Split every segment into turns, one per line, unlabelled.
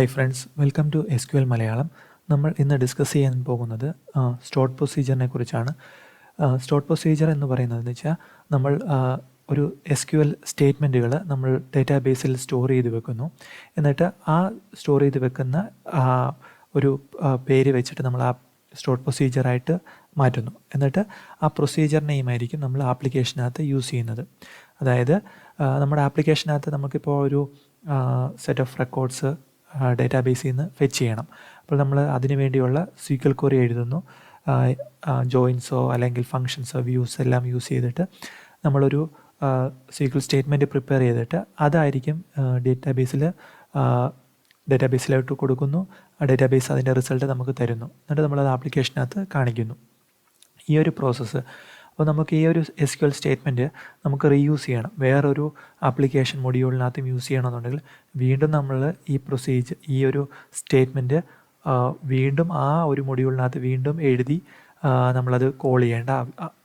High friends, welcome to SQL Malayalam. നമ്മൾ ഇന്ന് discuss ചെയ്യാൻ പോകുന്നത് സ്റ്റോർഡ് പ്രൊസീജിയറിനെ കുറിച്ചാണ്. സ്റ്റോർഡ് പ്രൊസീജിയർ എന്ന് പറയുന്നതെന്ന് വെച്ചാൽ നമ്മൾ ഒരു SQL സ്റ്റേറ്റ്മെൻറ്റുകൾ നമ്മൾ ഡേറ്റാബേസിൽ സ്റ്റോർ ചെയ്ത് വെക്കുന്നു. എന്നിട്ട് ആ സ്റ്റോർ ചെയ്ത് വെക്കുന്ന ഒരു പേര് വെച്ചിട്ട് നമ്മൾ ആ സ്റ്റോർഡ് പ്രൊസീജിയറായിട്ട് മാറ്റുന്നു. എന്നിട്ട് ആ പ്രൊസീജിയർ നെയിമായിരിക്കും നമ്മൾ ആപ്ലിക്കേഷനകത്ത് യൂസ് ചെയ്യുന്നത്. അതായത് നമ്മുടെ ആപ്ലിക്കേഷനകത്ത് നമുക്കിപ്പോൾ ഒരു സെറ്റ് ഓഫ് റെക്കോർഡ്സ് ഡേറ്റാബേസിൽ നിന്ന് ഫെച്ച് ചെയ്യണം. അപ്പോൾ നമ്മൾ അതിനു വേണ്ടിയുള്ള SQL ക്വറി എഴുതുന്നു. ജോയിൻസോ അല്ലെങ്കിൽ ഫങ്ഷൻസോ വ്യൂസ് എല്ലാം യൂസ് ചെയ്തിട്ട് നമ്മളൊരു SQL സ്റ്റേറ്റ്മെൻറ്റ് പ്രിപ്പയർ ചെയ്തിട്ട് അതായിരിക്കും ഡേറ്റാബേസിലോട്ട് കൊടുക്കുന്നു. ആ ഡേറ്റാബേസ് അതിൻ്റെ റിസൾട്ട് നമുക്ക് തരുന്നു. എന്നിട്ട് നമ്മളത് ആപ്ലിക്കേഷനകത്ത് കാണിക്കുന്നു. ഈ ഒരു പ്രോസസ്സ് അപ്പോൾ നമുക്ക് ഈ ഒരു SQL സ്റ്റേറ്റ്മെൻറ്റ് നമുക്ക് റീയൂസ് ചെയ്യണം. വേറൊരു ആപ്ലിക്കേഷൻ മൊഡ്യൂളിനകത്തും യൂസ് ചെയ്യണമെന്നുണ്ടെങ്കിൽ വീണ്ടും നമ്മൾ ഈ ഒരു സ്റ്റേറ്റ്മെൻറ്റ് വീണ്ടും ആ ഒരു മൊഡ്യൂളിനകത്ത് വീണ്ടും എഴുതി നമ്മളത് കോൾ ചെയ്യേണ്ട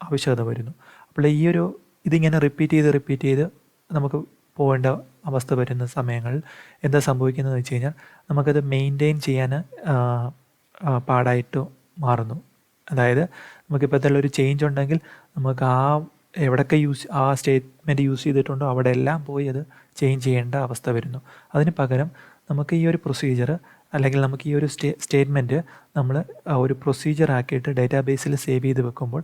ആവശ്യകത വരുന്നു. അപ്പോൾ ഇതിങ്ങനെ റിപ്പീറ്റ് ചെയ്ത് നമുക്ക് പോകേണ്ട അവസ്ഥ വരുന്ന സമയങ്ങളിൽ എന്താ സംഭവിക്കുന്നതെന്ന് വെച്ച് കഴിഞ്ഞാൽ നമുക്കത് മെയിൻറ്റെയിൻ ചെയ്യാൻ പാടായിട്ട് മാറുന്നു. അതായത് നമുക്കിപ്പോൾ എന്തെങ്കിലും ഒരു ചേഞ്ച് ഉണ്ടെങ്കിൽ നമുക്ക് എവിടെയൊക്കെ ആ സ്റ്റേറ്റ്മെൻറ്റ് യൂസ് ചെയ്തിട്ടുണ്ടോ അവിടെ എല്ലാം പോയി അത് ചേഞ്ച് ചെയ്യേണ്ട അവസ്ഥ വരുന്നു. അതിന് പകരം നമുക്ക് ഈ ഒരു പ്രൊസീജിയർ അല്ലെങ്കിൽ നമുക്ക് ഈ ഒരു സ്റ്റേറ്റ്മെൻറ്റ് നമ്മൾ ഒരു പ്രൊസീജിയർ ആക്കിയിട്ട് ഡേറ്റാബേസിൽ സേവ് ചെയ്ത് വെക്കുമ്പോൾ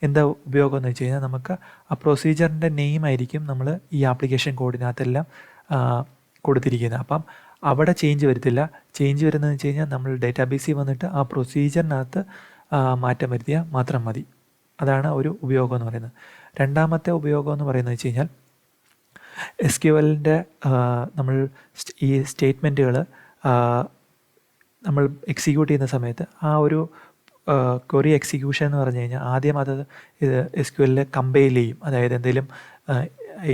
എന്താ ഉപയോഗം എന്ന് വെച്ച് കഴിഞ്ഞാൽ നമുക്ക് ആ പ്രൊസീജിയറിൻ്റെ നെയിം ആയിരിക്കും നമ്മൾ ഈ ആപ്ലിക്കേഷൻ കോഡിനകത്തെല്ലാം കൊടുത്തിരിക്കുന്നത്. അപ്പം അവിടെ ചേഞ്ച് വരത്തില്ല. ചേഞ്ച് വരുന്നതെന്ന് വെച്ച് കഴിഞ്ഞാൽ നമ്മൾ ഡേറ്റാബേസിൽ വന്നിട്ട് ആ പ്രൊസീജിയറിനകത്ത് മാറ്റം വരുത്തിയാൽ മാത്രം മതി. അതാണ് ഒരു ഉപയോഗം എന്ന് പറയുന്നത്. രണ്ടാമത്തെ ഉപയോഗം എന്ന് പറയുന്നത് വെച്ച് കഴിഞ്ഞാൽ SQLൻ്റെ നമ്മൾ ഈ സ്റ്റേറ്റ്മെൻറ്റുകൾ നമ്മൾ എക്സിക്യൂട്ട് ചെയ്യുന്ന സമയത്ത് ആ ഒരു ക്വറി എക്സിക്യൂഷൻ എന്ന് പറഞ്ഞു കഴിഞ്ഞാൽ ആദ്യം അത് SQLൽ കമ്പൈൽ ചെയ്യും. അതായത് എന്തെങ്കിലും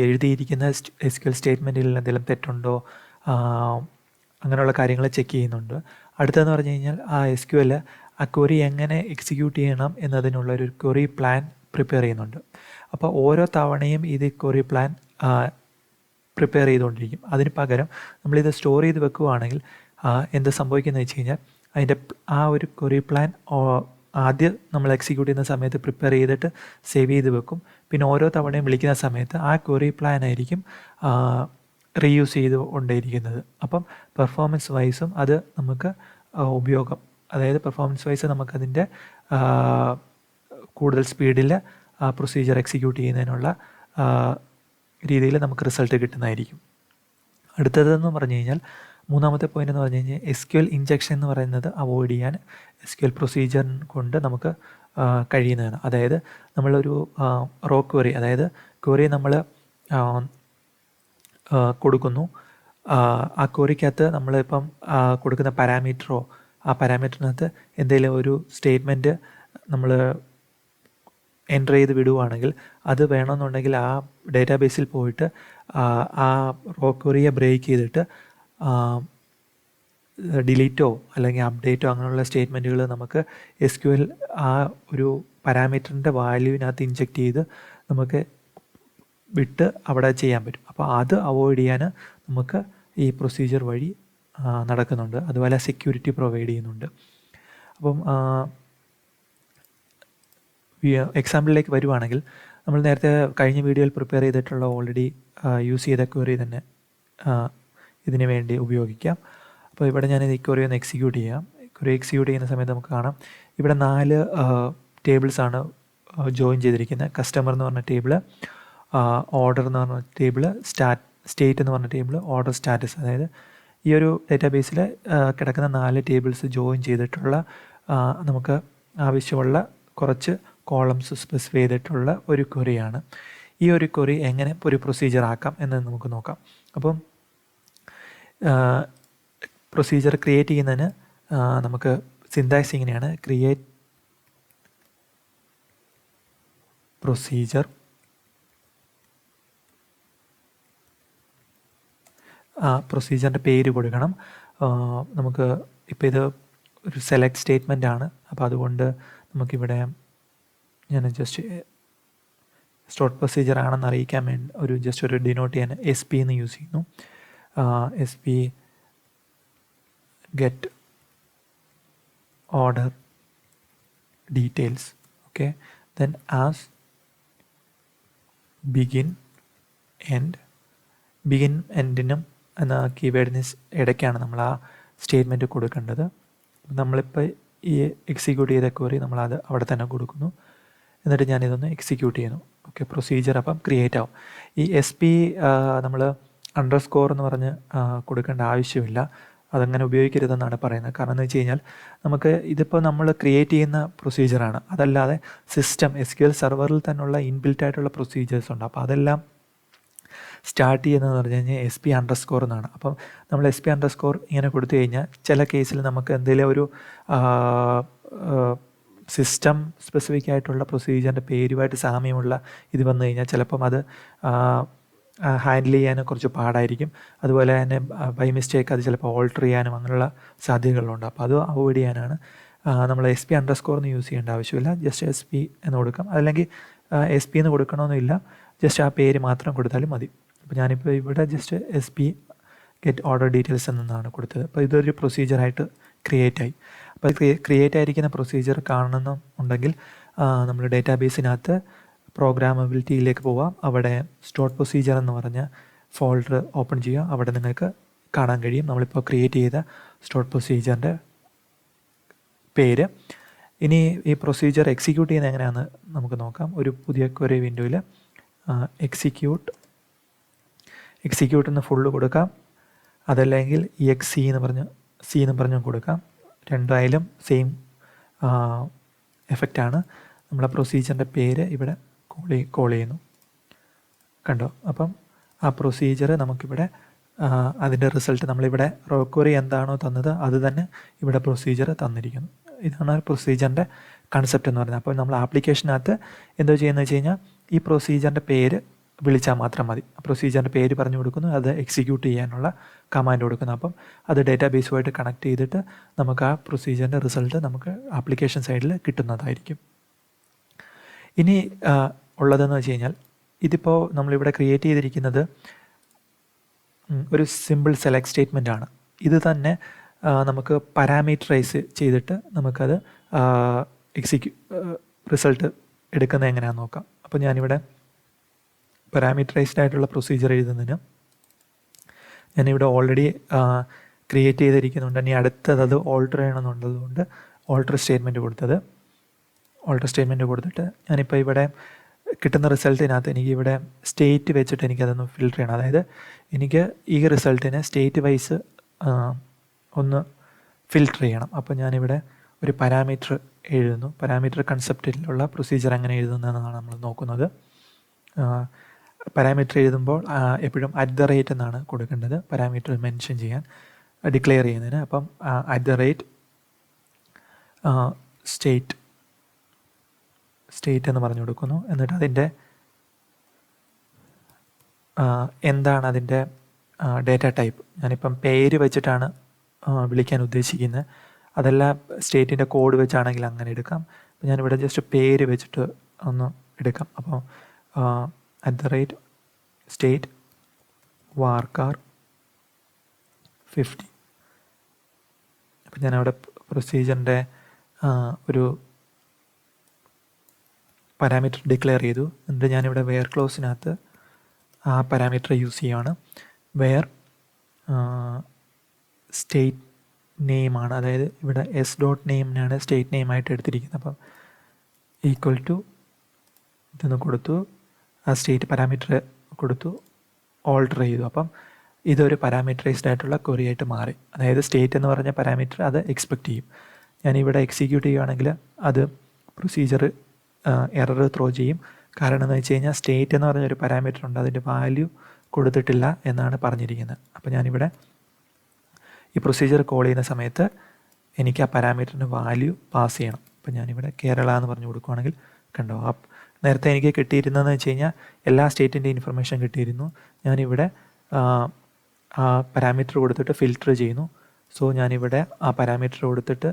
എഴുതിയിരിക്കുന്ന SQL സ്റ്റേറ്റ്മെൻറ്റിൽ എന്തെങ്കിലും തെറ്റുണ്ടോ അങ്ങനെയുള്ള കാര്യങ്ങൾ ചെക്ക് ചെയ്യുന്നുണ്ട്. അടുത്തതെന്ന് പറഞ്ഞു കഴിഞ്ഞാൽ ആ SQL ആ ക്വറി എങ്ങനെ എക്സിക്യൂട്ട് ചെയ്യണം എന്നതിനുള്ളൊരു ക്വറി പ്ലാൻ പ്രിപ്പയർ ചെയ്യുന്നുണ്ട്. അപ്പോൾ ഓരോ തവണയും ഇത് ക്വറി പ്ലാൻ പ്രിപ്പയർ ചെയ്തുകൊണ്ടിരിക്കും. അതിന് പകരം നമ്മളിത് സ്റ്റോർ ചെയ്ത് വെക്കുകയാണെങ്കിൽ എന്ത് സംഭവിക്കുന്നത് വെച്ച് കഴിഞ്ഞാൽ അതിൻ്റെ ആ ഒരു ക്വറി പ്ലാൻ ആദ്യം നമ്മൾ എക്സിക്യൂട്ട് ചെയ്യുന്ന സമയത്ത് പ്രിപ്പയർ ചെയ്തിട്ട് സേവ് ചെയ്ത് വെക്കും. പിന്നെ ഓരോ തവണയും വിളിക്കുന്ന സമയത്ത് ആ ക്വറി പ്ലാൻ ആയിരിക്കും റീയൂസ് ചെയ്ത് കൊണ്ടേയിരിക്കുന്നത്. അപ്പം പെർഫോമൻസ് വൈസും അത് നമുക്ക് ഉപയോഗം, അതായത് പെർഫോമൻസ് വൈസ് നമുക്കതിൻ്റെ കൂടുതൽ സ്പീഡിൽ ആ പ്രൊസീജിയർ എക്സിക്യൂട്ട് ചെയ്യുന്നതിനുള്ള രീതിയിൽ നമുക്ക് റിസൾട്ട് കിട്ടുന്നതായിരിക്കും. അടുത്തതെന്ന് പറഞ്ഞു കഴിഞ്ഞാൽ മൂന്നാമത്തെ പോയിൻ്റ് എന്ന് പറഞ്ഞു കഴിഞ്ഞാൽ SQL ഇഞ്ചക്ഷൻ എന്ന് പറയുന്നത് അവോയ്ഡ് ചെയ്യാൻ SQL പ്രൊസീജിയർ കൊണ്ട് നമുക്ക് കഴിയുന്നതാണ്. അതായത് നമ്മളൊരു റോ ക്വറി, അതായത് ക്വറി നമ്മൾ കൊടുക്കുന്നു. ആ ക്വറിക്കകത്ത് നമ്മളിപ്പം കൊടുക്കുന്ന പാരാമീറ്ററോ ആ പാരാമീറ്ററിനകത്ത് എന്തെങ്കിലും ഒരു സ്റ്റേറ്റ്മെൻറ്റ് നമ്മൾ എൻ്റർ ചെയ്ത് വിടുകയാണെങ്കിൽ അത് വേണമെന്നുണ്ടെങ്കിൽ ആ ഡേറ്റാബേസിൽ പോയിട്ട് ആ റോ ക്വറിയെ ബ്രേക്ക് ചെയ്തിട്ട് ഡിലീറ്റോ അല്ലെങ്കിൽ അപ്ഡേറ്റോ അങ്ങനെയുള്ള സ്റ്റേറ്റ്മെൻറ്റുകൾ നമുക്ക് SQL ആ ഒരു പാരാമീറ്ററിൻ്റെ വാല്യൂവിനകത്ത് ഇഞ്ചെക്റ്റ് ചെയ്ത് നമുക്ക് വിട്ട് അവിടെ ചെയ്യാൻ പറ്റും. അപ്പോൾ അത് അവോയ്ഡ് ചെയ്യാൻ നമുക്ക് ഈ പ്രൊസീജിയർ വഴി നടക്കുന്നുണ്ട്. അതുപോലെ സെക്യൂരിറ്റി പ്രൊവൈഡ് ചെയ്യുന്നുണ്ട്. അപ്പം എക്സാമ്പിളിലേക്ക് വരുവാണെങ്കിൽ നമ്മൾ നേരത്തെ കഴിഞ്ഞ വീഡിയോയിൽ പ്രിപ്പയർ ചെയ്തിട്ടുള്ള ഓൾറെഡി യൂസ് ചെയ്ത ക്വറി തന്നെ ഇതിനു വേണ്ടി ഉപയോഗിക്കാം. അപ്പോൾ ഇവിടെ ഞാൻ ഈ ക്വറി ഒന്ന് എക്സിക്യൂട്ട് ചെയ്യാം. ക്വറി എക്സിക്യൂട്ട് ചെയ്യുന്ന സമയത്ത് നമുക്ക് കാണാം ഇവിടെ 4 ടേബിൾസാണ് ജോയിൻ ചെയ്തിരിക്കുന്നത്. കസ്റ്റമർ എന്ന് പറഞ്ഞ ടേബിൾ, ഓർഡർ എന്ന് പറഞ്ഞ ടേബിൾ, സ്റ്റേറ്റ് എന്ന് പറഞ്ഞ ടേബിൾ, ഓർഡർ സ്റ്റാറ്റസ്. അതായത് ഈ ഒരു ഡേറ്റാബേസിൽ കിടക്കുന്ന 4 ടേബിൾസ് ജോയിൻ ചെയ്തിട്ടുള്ള നമുക്ക് ആവശ്യമുള്ള കുറച്ച് കോളംസ് സ്പെസിഫൈ ചെയ്തിട്ടുള്ള ഒരു ക്വറിയാണ്. ഈ ഒരു ക്വറി എങ്ങനെ ഒരു പ്രൊസീജിയർ ആക്കാം എന്ന് നമുക്ക് നോക്കാം. അപ്പം പ്രൊസീജിയർ ക്രിയേറ്റ് ചെയ്യുന്നതിന് നമുക്ക് സിൻടാക്സ് ഇങ്ങനെയാണ്: ക്രിയേറ്റ് പ്രൊസീജിയർ, പ്രൊസീജിയറിൻ്റെ പേര് കൊടുക്കണം. നമുക്ക് ഇപ്പോൾ ഇത് ഒരു സെലക്ട് സ്റ്റേറ്റ്മെൻ്റ് ആണ്. അപ്പോൾ അതുകൊണ്ട് നമുക്കിവിടെ ഞാൻ ജസ്റ്റ് സ്റ്റോർഡ് പ്രൊസീജിയർ ആണെന്ന് അറിയിക്കാൻ വേണ്ടി ജസ്റ്റ് ഒരു ഡിനോട്ട് ചെയ്യാൻ SP എന്ന് യൂസ് ചെയ്യുന്നു. SP get order details. Okay, then as begin end എൻഡിനും എന്ന കീവേഡിന് ഇടയ്ക്കാണ് നമ്മൾ ആ സ്റ്റേറ്റ്മെൻറ്റ് കൊടുക്കേണ്ടത്. നമ്മളിപ്പോൾ ഈ എക്സിക്യൂട്ട് ചെയ്ത ക്വറി നമ്മളത് അവിടെ തന്നെ കൊടുക്കുന്നു. എന്നിട്ട് ഞാനിതൊന്ന് എക്സിക്യൂട്ട് ചെയ്യുന്നു. ഓക്കെ, പ്രൊസീജിയർ അപ്പം ക്രിയേറ്റ് ആവും. ഈ SP നമ്മൾ അണ്ടർസ്കോർ എന്ന് പറഞ്ഞ് കൊടുക്കേണ്ട ആവശ്യമില്ല. അതങ്ങനെ ഉപയോഗിക്കരുതെന്നാണ് പറയുന്നത്. കാരണം എന്ന് വെച്ച് കഴിഞ്ഞാൽ നമുക്ക് ഇതിപ്പോൾ നമ്മൾ ക്രിയേറ്റ് ചെയ്യുന്ന പ്രൊസീജിയറാണ്. അതല്ലാതെ സിസ്റ്റം SQL സെർവറിൽ തന്നെയുള്ള ഇൻബിൽറ്റ് ആയിട്ടുള്ള പ്രൊസീജിയേഴ്സ് ഉണ്ട്. അപ്പോൾ അതെല്ലാം സ്റ്റാർട്ട് ചെയ്യുന്നതെന്ന് പറഞ്ഞു കഴിഞ്ഞാൽ SP അണ്ടർസ്കോർ എന്നാണ്. അപ്പം നമ്മൾ SP അണ്ടർസ്കോർ ഇങ്ങനെ കൊടുത്തു കഴിഞ്ഞാൽ ചില കേസിൽ നമുക്ക് എന്തെങ്കിലും ഒരു സിസ്റ്റം സ്പെസിഫിക് ആയിട്ടുള്ള പ്രൊസീജിയറിൻ്റെ പേരുമായിട്ട് സാമ്യമുള്ള ഇത് വന്നു കഴിഞ്ഞാൽ ചിലപ്പം അത് ഹാൻഡിൽ ചെയ്യാനും കുറച്ച് പാടായിരിക്കും. അതുപോലെ തന്നെ ബൈ മിസ്റ്റേക്ക് അത് ചിലപ്പോൾ ഓൾട്ടർ ചെയ്യാനും അങ്ങനെയുള്ള സാധ്യതകളുണ്ട്. അപ്പോൾ അത് അവോയ്ഡ് ചെയ്യാനാണ് നമ്മൾ SP അണ്ടർസ്കോർ എന്ന് യൂസ് ചെയ്യേണ്ട ആവശ്യമില്ല. ജസ്റ്റ് SP എന്ന് കൊടുക്കാം. അല്ലെങ്കിൽ SP എന്ന് കൊടുക്കണമെന്നില്ല, ജസ്റ്റ് ആ പേര് മാത്രം കൊടുത്താലും മതി. അപ്പോൾ ഞാനിപ്പോൾ ഇവിടെ just SP get order details എന്നാണ് കൊടുത്തത്. അപ്പോൾ ഇതൊരു പ്രൊസീജിയറായിട്ട് ക്രിയേറ്റ് ആയി. അപ്പോൾ ക്രിയേറ്റ് ആയിരിക്കുന്ന പ്രൊസീജിയർ കാണണമെന്നുണ്ടെങ്കിൽ നമ്മൾ ഡേറ്റാബേസിനകത്ത് പ്രോഗ്രാമബിലിറ്റിയിലേക്ക് പോവാം. അവിടെ സ്റ്റോർഡ് പ്രൊസീജിയർ എന്ന് പറഞ്ഞ ഫോൾഡർ ഓപ്പൺ ചെയ്യുക. അവിടെ നിങ്ങൾക്ക് കാണാൻ കഴിയും നമ്മളിപ്പോൾ ക്രിയേറ്റ് ചെയ്ത സ്റ്റോർഡ് പ്രൊസീജിയറിൻ്റെ പേര്. ഇനി ഈ പ്രൊസീജിയർ എക്സിക്യൂട്ട് ചെയ്യുന്നത് എങ്ങനെയാണെന്ന് നമുക്ക് നോക്കാം. ഒരു പുതിയ ക്വറി വിൻഡോയിൽ എക്സിക്യൂട്ട് എന്ന് ഫുള്ള് കൊടുക്കാം. അതല്ലെങ്കിൽ EXC എന്ന് പറഞ്ഞ് കൊടുക്കാം. രണ്ടായാലും സെയിം എഫക്റ്റാണ്. നമ്മളെ പ്രൊസീജിയറിൻ്റെ പേര് ഇവിടെ കോൾ ചെയ്യുന്നു. കണ്ടോ? അപ്പം ആ പ്രൊസീജിയർ നമുക്കിവിടെ അതിൻ്റെ റിസൾട്ട് നമ്മളിവിടെ റോ ക്വറി എന്താണോ തന്നത് അത് തന്നെ ഇവിടെ പ്രൊസീജിയർ തന്നിരിക്കുന്നു. ഇതാണ് പ്രൊസീജിയറിൻ്റെ കൺസെപ്റ്റ് എന്ന് പറയുന്നത്. അപ്പോൾ നമ്മൾ ആപ്ലിക്കേഷനകത്ത് എന്തോ ചെയ്യുന്നത് വെച്ച് കഴിഞ്ഞാൽ ഈ പ്രൊസീജിയറിൻ്റെ പേര് വിളിച്ചാൽ മാത്രം മതി. പ്രൊസീജിയറിൻ്റെ പേര് പറഞ്ഞു കൊടുക്കുന്നു, അത് എക്സിക്യൂട്ട് ചെയ്യാനുള്ള കമാൻഡ് കൊടുക്കുന്നു. അപ്പം അത് ഡേറ്റാബേസുമായിട്ട് കണക്ട് ചെയ്തിട്ട് നമുക്ക് ആ പ്രൊസീജിയറിൻ്റെ റിസൾട്ട് നമുക്ക് ആപ്ലിക്കേഷൻ സൈഡിൽ കിട്ടുന്നതായിരിക്കും. ഇനി ഉള്ളതെന്ന് വെച്ച് കഴിഞ്ഞാൽ ഇതിപ്പോൾ നമ്മളിവിടെ ക്രിയേറ്റ് ചെയ്തിരിക്കുന്നത് ഒരു സിമ്പിൾ സെലക്ട് സ്റ്റേറ്റ്മെൻ്റ് ആണ്. ഇത് തന്നെ നമുക്ക് പാരാമീറ്ററൈസ് ചെയ്തിട്ട് നമുക്കത് റിസൾട്ട് എടുക്കുന്നത് എങ്ങനെയാണെന്ന് നോക്കാം. അപ്പോൾ ഞാനിവിടെ പാരാമീറ്ററൈസ്ഡ് ആയിട്ടുള്ള പ്രൊസീജിയർ എഴുതുന്നതിന് ഞാനിവിടെ ഓൾറെഡി ക്രിയേറ്റ് ചെയ്തിരിക്കുന്നുണ്ട്. ഇനി അടുത്തത് അത് ഓൾട്ടർ ചെയ്യണമെന്നുള്ളതുകൊണ്ട് ഓൾട്ടർ സ്റ്റേറ്റ്മെൻറ്റ് കൊടുത്തിട്ട് ഞാനിപ്പോൾ ഇവിടെ കിട്ടുന്ന റിസൾട്ടിനകത്ത് എനിക്കിവിടെ സ്റ്റേറ്റ് വെച്ചിട്ട് എനിക്കതൊന്ന് ഫിൽട്ടർ ചെയ്യണം. അതായത് എനിക്ക് ഈ റിസൾട്ടിനെ സ്റ്റേറ്റ് വൈസ് ഒന്ന് ഫിൽട്ടർ ചെയ്യണം. അപ്പോൾ ഞാനിവിടെ ഒരു പാരാമീറ്റർ എഴുതുന്നു. പാരാമീറ്റർ കൺസെപ്റ്റിലുള്ള പ്രൊസീജിയർ എങ്ങനെ എഴുതുന്നതെന്നാണ് നമ്മൾ നോക്കുന്നത്. പാരാമീറ്റർ എഴുതുമ്പോൾ എപ്പോഴും @ എന്നാണ് കൊടുക്കേണ്ടത് പാരാമീറ്റർ മെൻഷൻ ചെയ്യാൻ, ഡിക്ലെയർ ചെയ്യുന്നതിന്. അപ്പം സ്റ്റേറ്റ് എന്ന് പറഞ്ഞു കൊടുക്കുന്നു. എന്നിട്ട് അതിൻ്റെ എന്താണ് അതിൻ്റെ ഡേറ്റ ടൈപ്പ്. ഞാനിപ്പം പേര് വെച്ചിട്ടാണ് വിളിക്കാൻ ഉദ്ദേശിക്കുന്നത്. അതല്ല സ്റ്റേറ്റിൻ്റെ കോഡ് വെച്ചാണെങ്കിൽ അങ്ങനെ എടുക്കാം. അപ്പം ഞാനിവിടെ ജസ്റ്റ് പേര് വെച്ചിട്ട് ഒന്ന് എടുക്കാം. അപ്പോൾ @state varchar 50. അപ്പം ഞാനവിടെ പ്രൊസീജിയറിൻ്റെ ഒരു പാരാമീറ്റർ ഡിക്ലെയർ ചെയ്തു. എന്നിട്ട് ഞാനിവിടെ വെയർ ക്ലോസിനകത്ത് ആ പാരാമീറ്റർ യൂസ് ചെയ്യുകയാണ്. വെയർ സ്റ്റേറ്റ് നെയിമാണ്, അതായത് ഇവിടെ s.nameനാണ് സ്റ്റേറ്റ് നെയിമായിട്ട് എടുത്തിരിക്കുന്നത്. അപ്പം ഈക്വൽ ടു ഇതൊന്ന് കൊടുത്തു, ആ സ്റ്റേറ്റ് പാരാമീറ്റർ കൊടുത്തു, ഓൾട്ടർ ചെയ്തു. അപ്പം ഇതൊരു പാരാമീറ്ററൈസ്ഡ് ആയിട്ടുള്ള ക്വറി ആയിട്ട് മാറി. അതായത് സ്റ്റേറ്റ് എന്ന് പറഞ്ഞ പാരാമീറ്റർ അത് എക്സ്പെക്റ്റ് ചെയ്യും. ഞാനിവിടെ എക്സിക്യൂട്ട് ചെയ്യുകയാണെങ്കിൽ അത് പ്രൊസീജിയർ എറർ ത്രോ ചെയ്യും. കാരണം എന്ന് വെച്ച് കഴിഞ്ഞാൽ സ്റ്റേറ്റ് എന്ന് പറഞ്ഞൊരു പാരാമീറ്റർ ഉണ്ട്, അതിൻ്റെ വാല്യൂ കൊടുത്തിട്ടില്ല എന്നാണ് പറഞ്ഞിരിക്കുന്നത്. അപ്പോൾ ഞാനിവിടെ ഈ പ്രൊസീജിയർ കോൾ ചെയ്യുന്ന സമയത്ത് എനിക്ക് ആ പാരാമീറ്ററിന് വാല്യൂ പാസ് ചെയ്യണം. അപ്പോൾ ഞാനിവിടെ കേരള എന്ന് പറഞ്ഞു കൊടുക്കുകയാണെങ്കിൽ കണ്ടോ, നേരത്തെ എനിക്ക് കിട്ടിയിരുന്നതെന്ന് വെച്ച് കഴിഞ്ഞാൽ എല്ലാ സ്റ്റേറ്റിൻ്റെ ഇൻഫർമേഷൻ കിട്ടിയിരുന്നു. ഞാനിവിടെ ആ പാരാമീറ്റർ കൊടുത്തിട്ട് ഫിൽട്ടർ ചെയ്യുന്നു. സോ ഞാനിവിടെ ആ പാരാമീറ്റർ കൊടുത്തിട്ട്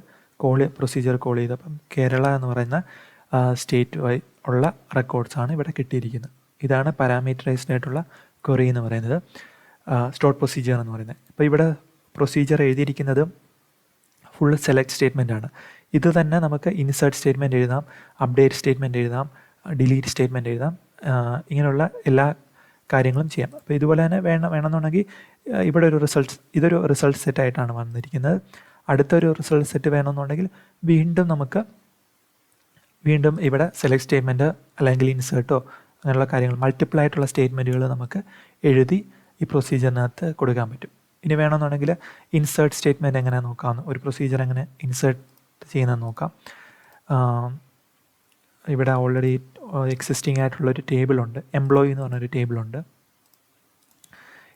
പ്രൊസീജിയർ കോൾ ചെയ്തപ്പം കേരള എന്ന് പറയുന്ന സ്റ്റേറ്റ് ഉള്ള റെക്കോർഡ്സാണ് ഇവിടെ കിട്ടിയിരിക്കുന്നത്. ഇതാണ് പാരാമീറ്ററൈസ്ഡ് ആയിട്ടുള്ള ക്വറി എന്ന് പറയുന്നത്, സ്റ്റോർഡ് പ്രൊസീജിയർ എന്ന് പറയുന്നത്. അപ്പോൾ ഇവിടെ പ്രൊസീജിയർ എഴുതിയിരിക്കുന്നത് ഫുൾ സെലക്ട് സ്റ്റേറ്റ്മെൻ്റ് ആണ്. ഇത് തന്നെ നമുക്ക് ഇൻസേർട്ട് സ്റ്റേറ്റ്മെൻറ്റ് എഴുതാം, അപ്ഡേറ്റ് സ്റ്റേറ്റ്മെൻറ്റ് എഴുതാം, ഡിലീറ്റ് സ്റ്റേറ്റ്മെൻറ്റ് എഴുതാം, ഇങ്ങനെയുള്ള എല്ലാ കാര്യങ്ങളും ചെയ്യാം. അപ്പോൾ ഇതുപോലെ തന്നെ വേണമെന്നുണ്ടെങ്കിൽ ഇവിടെ ഒരു ഇതൊരു റിസൾട്ട് സെറ്റായിട്ടാണ് വന്നിരിക്കുന്നത്. അടുത്തൊരു റിസൾട്ട് സെറ്റ് വേണമെന്നുണ്ടെങ്കിൽ വീണ്ടും ഇവിടെ സെലക്ട് സ്റ്റേറ്റ്മെൻറ്റ് അല്ലെങ്കിൽ ഇൻസേർട്ടോ അങ്ങനെയുള്ള കാര്യങ്ങൾ മൾട്ടിപ്പിൾ ആയിട്ടുള്ള സ്റ്റേറ്റ്മെൻറ്റുകൾ നമുക്ക് എഴുതി ഈ പ്രൊസീജിയറിനകത്ത് കൊടുക്കാൻ പറ്റും. ഇനി വേണമെന്നുണ്ടെങ്കിൽ ഇൻസേർട്ട് സ്റ്റേറ്റ്മെൻറ്റ് എങ്ങനെ നോക്കാം, ഒരു പ്രൊസീജിയർ എങ്ങനെ ഇൻസേർട്ട് ചെയ്യുന്നതെന്ന് നോക്കാം. ഇവിടെ ഓൾറെഡി എക്സിസ്റ്റിംഗ് ആയിട്ടുള്ളൊരു ടേബിളുണ്ട്, എംപ്ലോയി എന്ന് പറഞ്ഞൊരു ടേബിളുണ്ട്.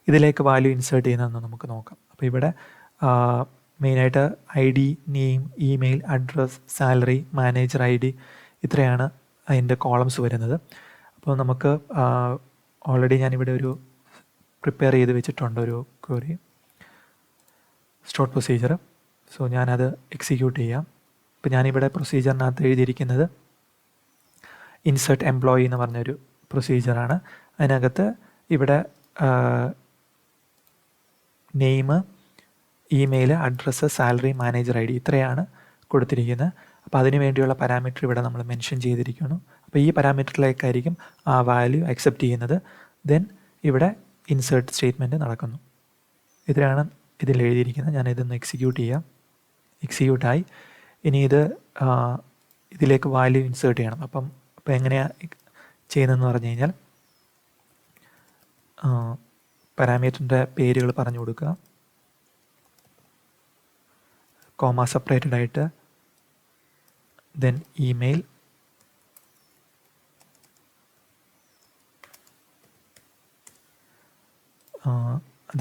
ഇതിലേക്ക് വാല്യൂ ഇൻസേർട്ട് ചെയ്യുന്നതെന്ന് നമുക്ക് നോക്കാം. അപ്പോൾ ഇവിടെ മെയിനായിട്ട് ID, name, email, address, salary, manager ID ഇത്രയാണ് അതിൻ്റെ കോളംസ് വരുന്നത്. അപ്പോൾ നമുക്ക് ഓൾറെഡി ഞാനിവിടെ ഒരു പ്രിപ്പയർ ചെയ്ത് വെച്ചിട്ടുണ്ട് ഒരു ക്വറി സ്റ്റോർട്ട് പ്രൊസീജിയർ. സോ ഞാനത് എക്സിക്യൂട്ട് ചെയ്യാം. ഇപ്പോൾ ഞാനിവിടെ പ്രൊസീജിയറിനകത്ത് എഴുതിയിരിക്കുന്നത് ഇൻസേർട്ട് എംപ്ലോയി എന്ന് പറഞ്ഞൊരു പ്രൊസീജിയറാണ്. അതിനകത്ത് ഇവിടെ name, email, address, salary, manager ID ഇത്രയാണ് കൊടുത്തിരിക്കുന്നത്. അപ്പോൾ അതിന് വേണ്ടിയുള്ള പാരാമീറ്റർ ഇവിടെ നമ്മൾ മെൻഷൻ ചെയ്തിരിക്കുന്നു. അപ്പോൾ ഈ പാരാമീറ്ററിലേക്കായിരിക്കും ആ വാല്യൂ അക്സെപ്റ്റ് ചെയ്യുന്നത്. ദെൻ ഇവിടെ ഇൻസേർട്ട് സ്റ്റേറ്റ്മെൻറ്റ് നടക്കുന്നു. ഇതിലാണ് ഇതിൽ എഴുതിയിരിക്കുന്നത്. ഞാനിതൊന്ന് എക്സിക്യൂട്ട് ചെയ്യാം. എക്സിക്യൂട്ടായി. ഇനി ഇതിലേക്ക് വാല്യൂ ഇൻസേർട്ട് ചെയ്യണം. അപ്പോൾ എങ്ങനെയാണ് ചെയ്യുന്നതെന്ന് പറഞ്ഞു കഴിഞ്ഞാൽ പാരാമീറ്ററിൻ്റെ പേരുകൾ പറഞ്ഞു കൊടുക്കുക, കോമ സെപ്പറേറ്റഡ് ആയിട്ട്, then email,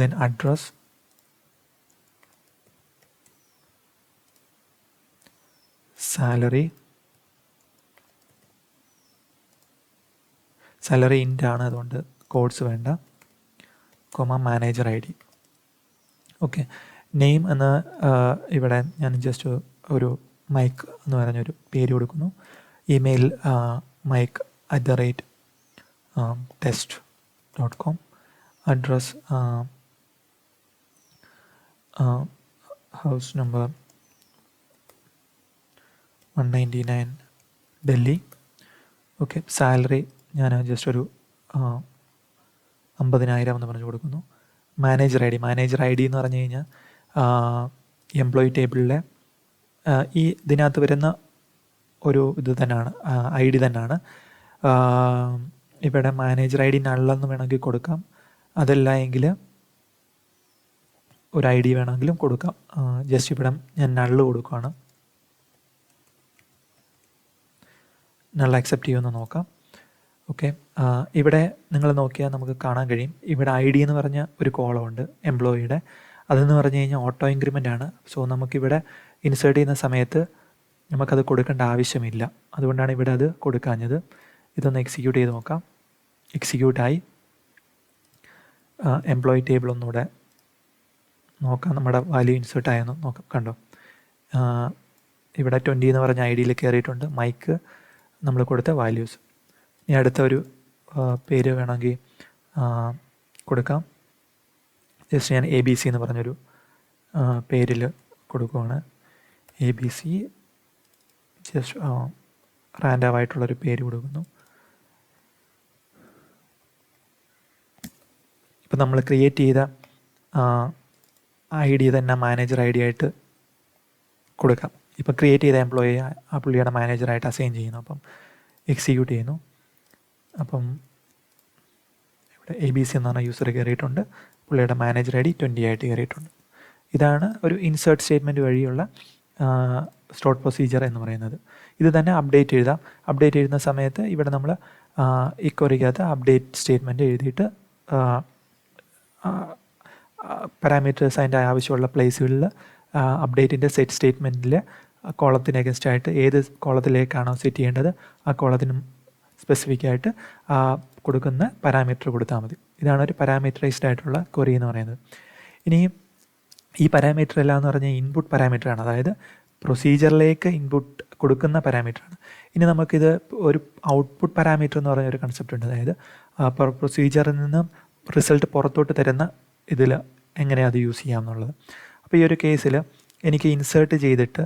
then address, salary int ആണ്, അതുകൊണ്ട് കോഡ്സ് വേണ്ട, comma manager ID. Okay. Name എന്ന് ഇവിടെ ഞാൻ ജസ്റ്റ് ഒരു മൈക്ക് എന്ന് പറഞ്ഞൊരു പേര് കൊടുക്കുന്നു. Email mike@test.com. Address house number 199 Delhi. Okay. Salary ഞാൻ ജസ്റ്റ് ഒരു 50,000 എന്ന് പറഞ്ഞു കൊടുക്കുന്നു. മാനേജർ ID എന്ന് പറഞ്ഞു കഴിഞ്ഞാൽ എംപ്ലോയി ടേബിളിലെ ഇതിനകത്ത് വരുന്ന ഒരു ഇത് തന്നെയാണ്, ID തന്നെയാണ്. ഇവിടെ മാനേജർ ID നള്ളെന്ന് വേണമെങ്കിൽ കൊടുക്കാം, അതല്ല എങ്കിൽ ഒരു ID വേണമെങ്കിലും കൊടുക്കാം. ജസ്റ്റ് ഇവിടെ ഞാൻ നള്ള് കൊടുക്കുകയാണ്. നള്ള അക്സെപ്റ്റ് ചെയ്യുമെന്ന് നോക്കാം. ഓക്കെ. ഇവിടെ നിങ്ങൾ നോക്കിയാൽ നമുക്ക് കാണാൻ കഴിയും, ഇവിടെ ID എന്ന് പറഞ്ഞ ഒരു കോളമുണ്ട് എംപ്ലോയിയുടെ. അതെന്ന് പറഞ്ഞു കഴിഞ്ഞാൽ ഓട്ടോ ഇൻക്രിമെൻ്റ് ആണ്. സോ നമുക്കിവിടെ ഇൻസേർട്ട് ചെയ്യുന്ന സമയത്ത് നമുക്കത് കൊടുക്കേണ്ട ആവശ്യമില്ല. അതുകൊണ്ടാണ് ഇവിടെ അത് കൊടുക്കാഞ്ഞത്. ഇതൊന്ന് എക്സിക്യൂട്ട് ചെയ്ത് നോക്കാം. എക്സിക്യൂട്ടായി. എംപ്ലോയി ടേബിൾ ഒന്നുകൂടെ നോക്കാം, നമ്മുടെ വാല്യൂ ഇൻസേർട്ട് ആയെന്ന് നോക്കാം. കണ്ടോ, ഇവിടെ 20 എന്ന് പറഞ്ഞ ID കയറിയിട്ടുണ്ട്. മൈക്ക് നമ്മൾ കൊടുത്ത വാല്യൂസ്. ഇനി അടുത്ത ഒരു പേര് വേണമെങ്കിൽ കൊടുക്കാം. ജസ്റ്റ് ഞാൻ ABC എന്ന് പറഞ്ഞൊരു പേരിൽ കൊടുക്കുവാണ്. ABC ജസ്റ്റ് റാൻഡമായിട്ടുള്ളൊരു പേര് കൊടുക്കുന്നു. ഇപ്പം നമ്മൾ ക്രിയേറ്റ് ചെയ്ത ID തന്നെ മാനേജർ ID ആയിട്ട് കൊടുക്കാം. ഇപ്പം ക്രിയേറ്റ് ചെയ്ത എംപ്ലോയി ആ പുള്ളിയുടെ മാനേജറായിട്ട് അസൈൻ ചെയ്യുന്നു. അപ്പം എക്സിക്യൂട്ട് ചെയ്യുന്നു. അപ്പം ഇവിടെ ABC എന്ന് പറഞ്ഞ യൂസർ കയറിയിട്ടുണ്ട്. പുള്ളിയുടെ മാനേജർ ID 20 ആയിട്ട് കയറിയിട്ടുണ്ട്. ഇതാണ് ഒരു ഇൻസേർട്ട് സ്റ്റേറ്റ്മെൻറ്റ് വഴിയുള്ള സ്റ്റോർട്ട് പ്രൊസീജിയർ എന്ന് പറയുന്നത്. ഇത് തന്നെ അപ്ഡേറ്റ് എഴുതാം. അപ്ഡേറ്റ് എഴുതുന്ന സമയത്ത് ഇവിടെ നമ്മൾ ഈ ക്വറിക്കകത്ത് അപ്ഡേറ്റ് സ്റ്റേറ്റ്മെൻറ്റ് എഴുതിയിട്ട് പാരാമീറ്റേഴ്സ് അതിൻ്റെ ആവശ്യമുള്ള പ്ലേസുകളിൽ അപ്ഡേറ്റിൻ്റെ സെറ്റ് സ്റ്റേറ്റ്മെൻറ്റിൽ കോളത്തിന് അഗൻസ്റ്റ് ആയിട്ട് ഏത് കോളത്തിലേക്കാണോ സെറ്റ് ചെയ്യേണ്ടത് ആ കോളത്തിനും സ്പെസിഫിക് ആയിട്ട് കൊടുക്കുന്ന പാരാമീറ്റർ കൊടുത്താൽ മതി. ഇതാണ് ഒരു പാരാമീറ്ററൈസ്ഡ് ആയിട്ടുള്ള ക്വറി എന്ന് പറയുന്നത്. ഇനി ഈ പാരാമീറ്റർ എല്ലാം എന്ന് പറഞ്ഞാൽ ഇൻപുട്ട് പാരാമീറ്ററാണ്, അതായത് പ്രൊസീജിയറിലേക്ക് ഇൻപുട്ട് കൊടുക്കുന്ന പാരാമീറ്ററാണ്. ഇനി നമുക്കിത് ഒരു ഔട്ട്പുട്ട് പാരാമീറ്റർ എന്ന് പറഞ്ഞൊരു കൺസെപ്റ്റ് ഉണ്ട്. അതായത് പ്രൊസീജിയറിൽ നിന്നും റിസൾട്ട് പുറത്തോട്ട് തരുന്ന ഇതിൽ എങ്ങനെയാണ് അത് യൂസ് ചെയ്യാമെന്നുള്ളത്. അപ്പോൾ ഈ ഒരു കേസിൽ എനിക്ക് ഇൻസേർട്ട് ചെയ്തിട്ട്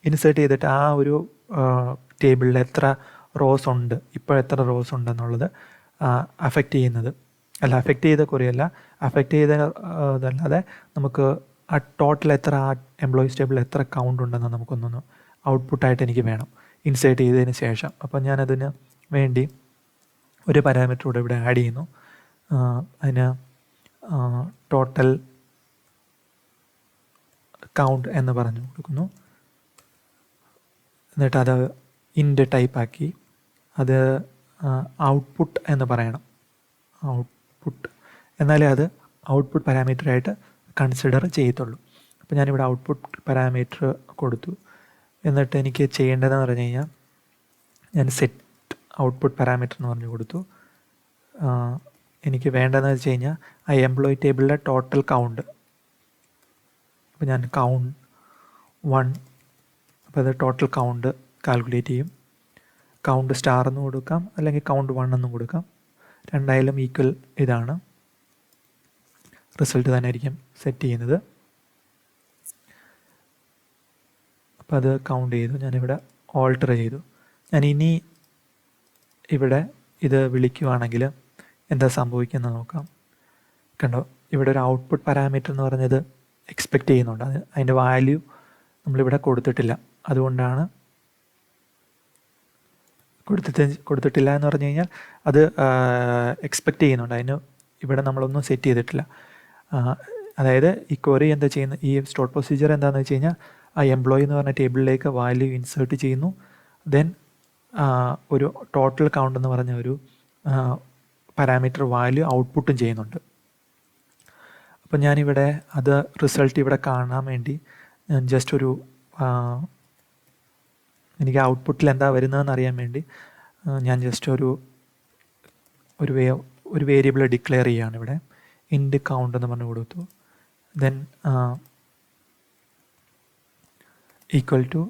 ഇൻസേർട്ട് ചെയ്തിട്ട് ആ ഒരു ടേബിളിൽ എത്ര റോസ് ഉണ്ട്, ഇപ്പോൾ എത്ര റോസ് ഉണ്ടെന്നുള്ളത് അഫക്റ്റ് ചെയ്യുന്നത് അഫക്റ്റ് ചെയ്ത കുറയല്ല, അഫക്റ്റ് ചെയ്തതല്ലാതെ നമുക്ക് ആ ടോട്ടൽ എത്ര ആ എംപ്ലോയീസ് ടേബിളിൽ എത്ര കൗണ്ട് ഉണ്ടെന്ന് നമുക്കൊന്നൊന്ന് ഔട്ട്പുട്ടായിട്ട് എനിക്ക് വേണം ഇൻസേർട്ട് ചെയ്തതിന് ശേഷം. അപ്പം ഞാനതിന് വേണ്ടി ഒരു പാരാമീറ്റർ കൂടെ ഇവിടെ ആഡ് ചെയ്യുന്നു. അതിന് ടോട്ടൽ കൗണ്ട് എന്ന് പറഞ്ഞു കൊടുക്കുന്നു. എന്നിട്ട് അത് ഇൻഡ് ടൈപ്പാക്കി അത് ഔട്ട്പുട്ട് എന്ന് പറയണം. ഔട്ട്പുട്ട് എന്നാലേ അത് ഔട്ട്പുട്ട് പാരാമീറ്ററായിട്ട് കൺസിഡർ ചെയ്യത്തുള്ളൂ. അപ്പോൾ ഞാനിവിടെ ഔട്ട്പുട്ട് പാരാമീറ്റർ കൊടുത്തു. എന്നിട്ട് എനിക്ക് ചെയ്യേണ്ടതെന്ന് പറഞ്ഞു കഴിഞ്ഞാൽ ഞാൻ സെറ്റ് ഔട്ട്പുട്ട് പാരാമീറ്റർ എന്ന് പറഞ്ഞു കൊടുത്തു. എനിക്ക് വേണ്ടതെന്ന് വെച്ച് കഴിഞ്ഞാൽ ആ എംപ്ലോയി ടേബിളിലെ ടോട്ടൽ കൗണ്ട്. അപ്പോൾ ഞാൻ കൗണ്ട് 1, അപ്പോൾ അത് ടോട്ടൽ കൗണ്ട് കാൽക്കുലേറ്റ് ചെയ്യും. കൗണ്ട് സ്റ്റാർ എന്ന് കൊടുക്കാം, അല്ലെങ്കിൽ കൗണ്ട് 1 എന്നും കൊടുക്കാം. രണ്ടായാലും ഈക്വൽ ഇതാണ്, റിസൾട്ട് തന്നെ ആയിരിക്കും സെറ്റ് ചെയ്യുന്നത്. അപ്പോൾ അത് കൗണ്ട് ചെയ്തു. ഞാനിവിടെ ഓൾട്ടർ ചെയ്തു. ഞാൻ ഇനി ഇവിടെ ഇത് വിളിക്കുവാണെങ്കിൽ എന്താ സംഭവിക്കുന്നത് നോക്കാം. കണ്ടോ, ഇവിടെ ഒരു ഔട്ട്പുട്ട് പാരാമീറ്റർ എന്ന് പറഞ്ഞത് എക്സ്പെക്റ്റ് ചെയ്യുന്നുണ്ട്. അതിൻ്റെ വാല്യൂ നമ്മളിവിടെ കൊടുത്തിട്ടില്ല. അതുകൊണ്ടാണ് കൊടുത്തിട്ടില്ല എന്ന് പറഞ്ഞു കഴിഞ്ഞാൽ അത് എക്സ്പെക്റ്റ് ചെയ്യുന്നുണ്ട്. അതിന് ഇവിടെ നമ്മളൊന്നും സെറ്റ് ചെയ്തിട്ടില്ല. അതായത് ഈ ക്വറി എന്താ ചെയ്യുന്നത്, ഈ സ്റ്റോർ പ്രൊസീജിയർ എന്താണെന്ന് വെച്ച് കഴിഞ്ഞാൽ ആ എംപ്ലോയി എന്ന് പറഞ്ഞ ടേബിളിലേക്ക് വാല്യൂ ഇൻസേർട്ട് ചെയ്യുന്നു. ദെൻ ഒരു ടോട്ടൽ കൗണ്ട് എന്ന് പറഞ്ഞ ഒരു പാരാമീറ്റർ വാല്യൂ ഔട്ട്പുട്ടും ചെയ്യുന്നുണ്ട്. അപ്പം ഞാനിവിടെ അത് റിസൾട്ട് ഇവിടെ കാണാൻ വേണ്ടി ഞാൻ ജസ്റ്റ് എനിക്ക് ഔട്ട്പുട്ടിൽ എന്താ വരുന്നതെന്ന് അറിയാൻ വേണ്ടി ഞാൻ ജസ്റ്റ് ഒരു വേരിയബിൾ ഡിക്ലെയർ ചെയ്യുകയാണ് ഇവിടെ. ഇൻഡ് കൗണ്ട് എന്ന് പറഞ്ഞു കൊടുത്തു. ദെൻ ഈക്വൽ ടു